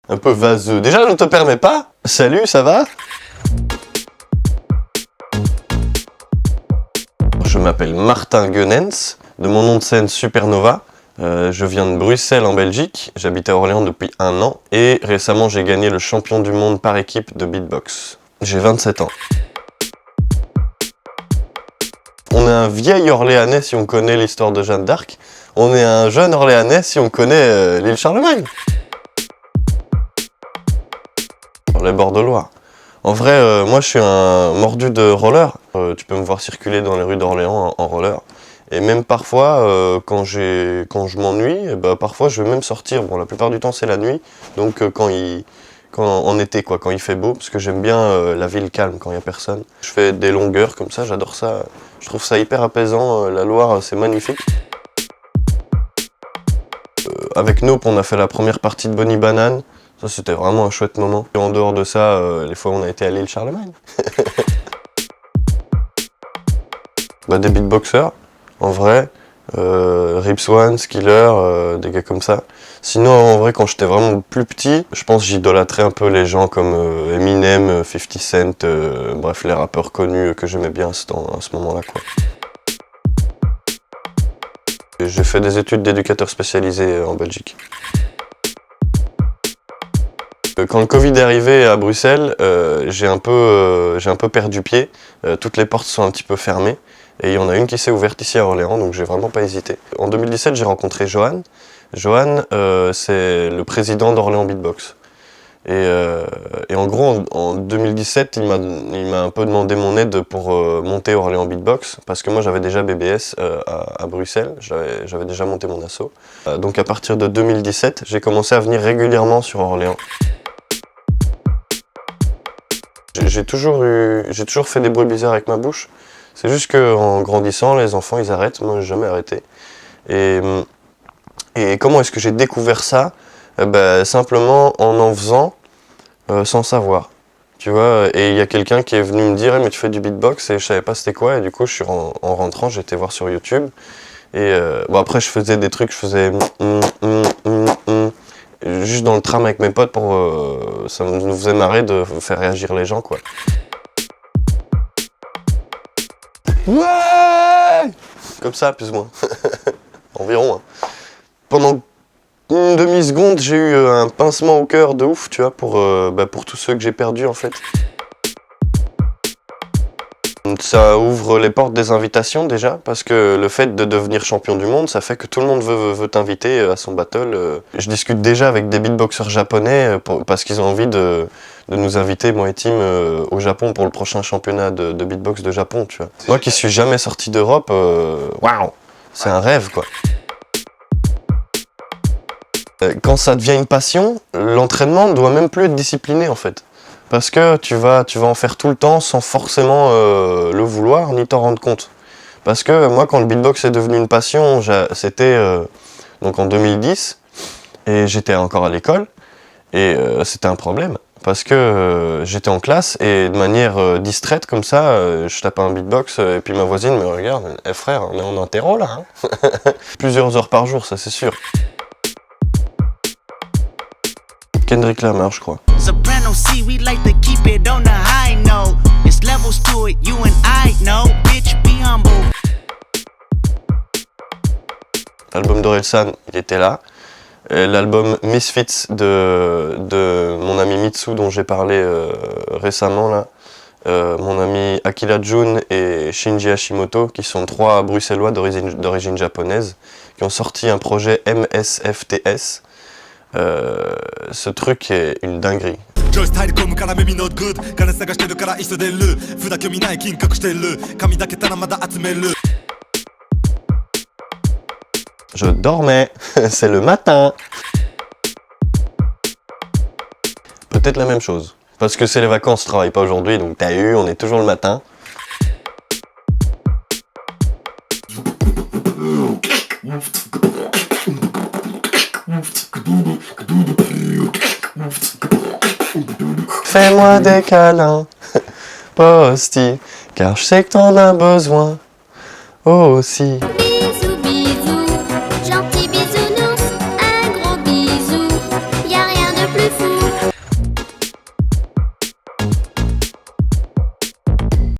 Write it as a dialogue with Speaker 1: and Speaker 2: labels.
Speaker 1: un peu vaseux. Déjà, je ne te permets pas. Salut, ça va? Je m'appelle Martin Guenens, de mon nom de scène Supernova. Je viens de Bruxelles en Belgique, j'habite à Orléans depuis 1 an et récemment j'ai gagné le champion du monde par équipe de beatbox. J'ai 27 ans. On est un vieil Orléanais si on connaît l'histoire de Jeanne d'Arc. On est un jeune Orléanais si on connaît l'île Charlemagne. Sur les bords de Loire. En vrai, moi je suis un mordu de roller. Tu peux me voir circuler dans les rues d'Orléans en roller. Et même parfois, quand je m'ennuie, parfois je vais même sortir. Bon, la plupart du temps c'est la nuit, donc en été quoi, quand il fait beau, parce que j'aime bien la ville calme quand il n'y a personne. Je fais des longueurs comme ça, j'adore ça. Je trouve ça hyper apaisant, la Loire c'est magnifique. Avec Nope, on a fait la première partie de Bonnie Banane. Ça c'était vraiment un chouette moment. Et en dehors de ça, les fois où on a été à l'île Charlemagne. Des beatboxers. En vrai, Rips One, Skiller, des gars comme ça. Sinon, en vrai, quand j'étais vraiment plus petit, je pense que j'idolâtrais un peu les gens comme Eminem, 50 Cent, bref, les rappeurs connus que j'aimais bien à ce moment-là, quoi. J'ai fait des études d'éducateur spécialisé en Belgique. Quand le Covid est arrivé à Bruxelles, j'ai un peu perdu pied. Toutes les portes sont un petit peu fermées. Et il y en a une qui s'est ouverte ici à Orléans, donc j'ai vraiment pas hésité. En 2017, j'ai rencontré Johan. Johan, c'est le président d'Orléans Beatbox. Et en gros, en 2017, il m'a un peu demandé mon aide pour monter Orléans Beatbox, parce que moi j'avais déjà BBS à Bruxelles, j'avais déjà monté mon asso. Donc à partir de 2017, j'ai commencé à venir régulièrement sur Orléans. J'ai toujours fait des bruits bizarres avec ma bouche. C'est juste qu'en grandissant, les enfants, ils arrêtent. Moi, j'ai jamais arrêté. Et comment est-ce que j'ai découvert ça? Simplement en faisant, sans savoir. Tu vois, et il y a quelqu'un qui est venu me dire mais tu fais du beatbox, et je savais pas c'était quoi. Et du coup, en rentrant, j'ai été voir sur YouTube. Et après, je faisais des trucs, je faisais juste dans le tram avec mes potes pour ça nous faisait marrer de faire réagir les gens, quoi. Ouais! Comme ça, plus ou moins. Environ. Hein. Pendant une demi-seconde, j'ai eu un pincement au cœur de ouf, tu vois, pour tous ceux que j'ai perdus, en fait. Ça ouvre les portes des invitations, déjà, parce que le fait de devenir champion du monde, ça fait que tout le monde veut t'inviter à son battle. Je discute déjà avec des beatboxers japonais, parce qu'ils ont envie de nous inviter, moi et Tim, au Japon pour le prochain championnat de beatbox de Japon, tu vois. Moi qui suis jamais sorti d'Europe, waouh, c'est un rêve, quoi. Quand ça devient une passion, l'entraînement ne doit même plus être discipliné, en fait. Parce que tu vas en faire tout le temps sans forcément le vouloir ni t'en rendre compte. Parce que moi, quand le beatbox est devenu une passion, c'était donc en 2010, et j'étais encore à l'école, et c'était un problème. Parce que j'étais en classe, et de manière distraite comme ça, je tapais un beatbox, et puis ma voisine me regarde, « Eh frère, on est en interro là hein ?» Plusieurs heures par jour, ça c'est sûr. Kendrick Lamar, je crois. Soprano C, we like to keep it on the high note. It's levels to it, you and I know. Bitch, be humble. L'album d'Orelsan, il était là. L'album Misfits de mon ami Mitsu, dont j'ai parlé récemment, là. Mon ami Akira Jun et Shinji Hashimoto, qui sont 3 Bruxellois d'origine japonaise, qui ont sorti un projet MSFTS. Ce truc est une dinguerie. Je dormais, c'est le matin. Peut-être la même chose. Parce que c'est les vacances, je travaille pas aujourd'hui, donc t'as eu, on est toujours le matin. Fais-moi des câlins, Posty, car je sais que t'en as besoin aussi.